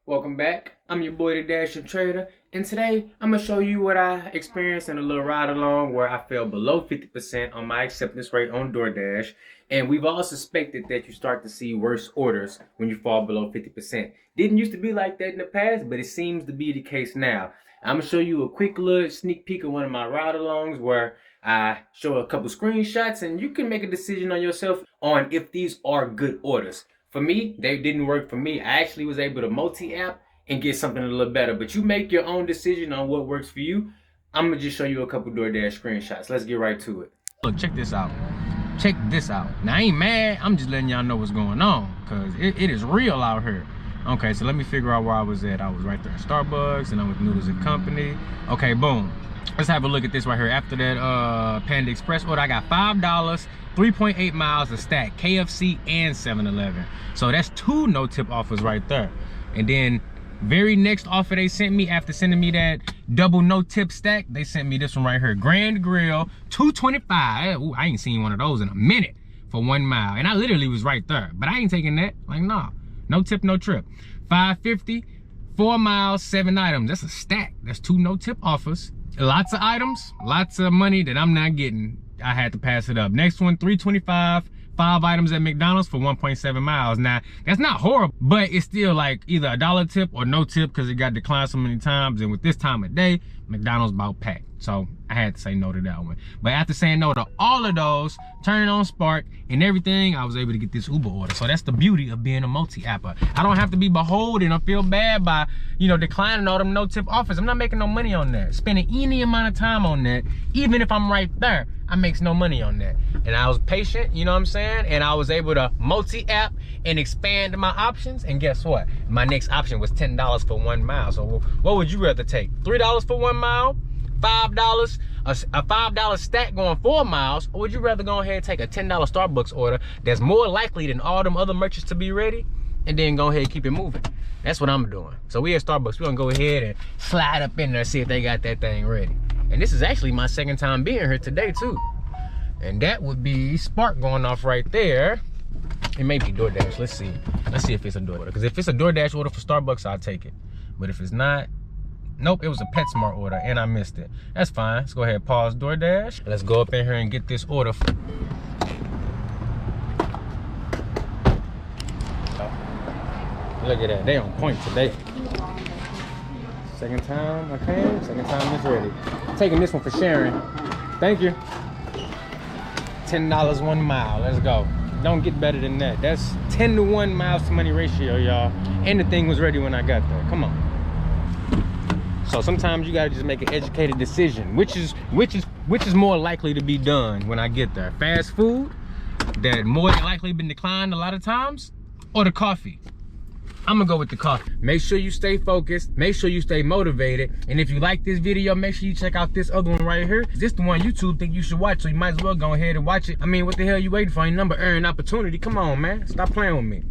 Welcome back. I'm your boy, the Dashing Trader, and today I'm gonna show you what I experienced in a little ride along where I fell below 50% on my acceptance rate on Doordash. And we've all suspected that you start to see worse orders when you fall below 50%. Didn't used to be like that in the past, but it seems to be the case now. I'm gonna show you a quick little sneak peek of one of my ride alongs where I show a couple screenshots, and you can make a decision on yourself on if these are good orders. For me, they didn't work for me. I actually was able to multi-app and get something a little better. But you make your own decision on what works for you. I'm going to just show you a couple DoorDash screenshots. Let's get right to it. Look, check this out. Check this out. Now, I ain't mad. I'm just letting y'all know what's going on because it is real out here. Okay, so let me figure out where I was at. I was right there in Starbucks, and I'm with Noodles & Company. Okay, boom. Let's have a look at this right here. After that Panda Express order, I got $5, 3.8 miles a stack, KFC and 7-Eleven. So that's two no-tip offers right there. And then very next offer they sent me after sending me that double no-tip stack, they sent me this one right here. Grand Grill, $2.25. Ooh, I ain't seen one of those in a minute for 1 mile. And I literally was right there. But I ain't taking that. Like, nah. No tip, no trip. $5.50, 4 miles, 7 items. That's a stack. That's two no-tip offers. Lots of items, lots of money that I'm not getting. I had to pass it up. Next one, $3.25, 5 items at McDonald's for 1.7 miles. Now, that's not horrible, but it's still like either a dollar tip or no tip because it got declined so many times. And with this time of day, McDonald's about packed. So I had to say no to that one. But after saying no to all of those, turning on Spark and everything, I was able to get this Uber order. So that's the beauty of being a multi-apper. I don't have to be beholden or feel bad by, you know, declining all them no-tip offers. I'm not making no money on that. Spending any amount of time on that, even if I'm right there, I makes no money on that. And I was patient, you know what I'm saying? And I was able to multi-app and expand my options. And guess what? My next option was $10 for 1 mile. So what would you rather take? $3 for 1 mile? $5, a $5 stack going 4 miles, or would you rather go ahead and take a $10 Starbucks order that's more likely than all them other merchants to be ready, and then go ahead and keep it moving? That's what I'm doing. So we at Starbucks, we're gonna go ahead and slide up in there and see if they got that thing ready. And this is actually my second time being here today too. And that would be Spark going off right there. It may be DoorDash. Let's see if it's a DoorDash. Because if it's a DoorDash order for Starbucks, I'll take it. But if it's not, nope, it was a PetSmart order and I missed it. That's fine. Let's go ahead and pause DoorDash. Let's go up in here and get this order. Look at that, they on point today. Second time I came, second time it's ready. Taking this one for sharing. Thank you. $10 1 mile, let's go. Don't get better than that. That's 10 to 1 miles to money ratio, y'all. And the thing was ready when I got there, come on. So sometimes you gotta just make an educated decision, which is more likely to be done when I get there. Fast food, that more than likely been declined a lot of times, or the coffee. I'm gonna go with the coffee. Make sure you stay focused, make sure you stay motivated, and if you like this video, make sure you check out this other one right here. This the one YouTube think you should watch, so you might as well go ahead and watch it. I mean, what the hell you waiting for? Ain't number earning opportunity. Come on, man, stop playing with me.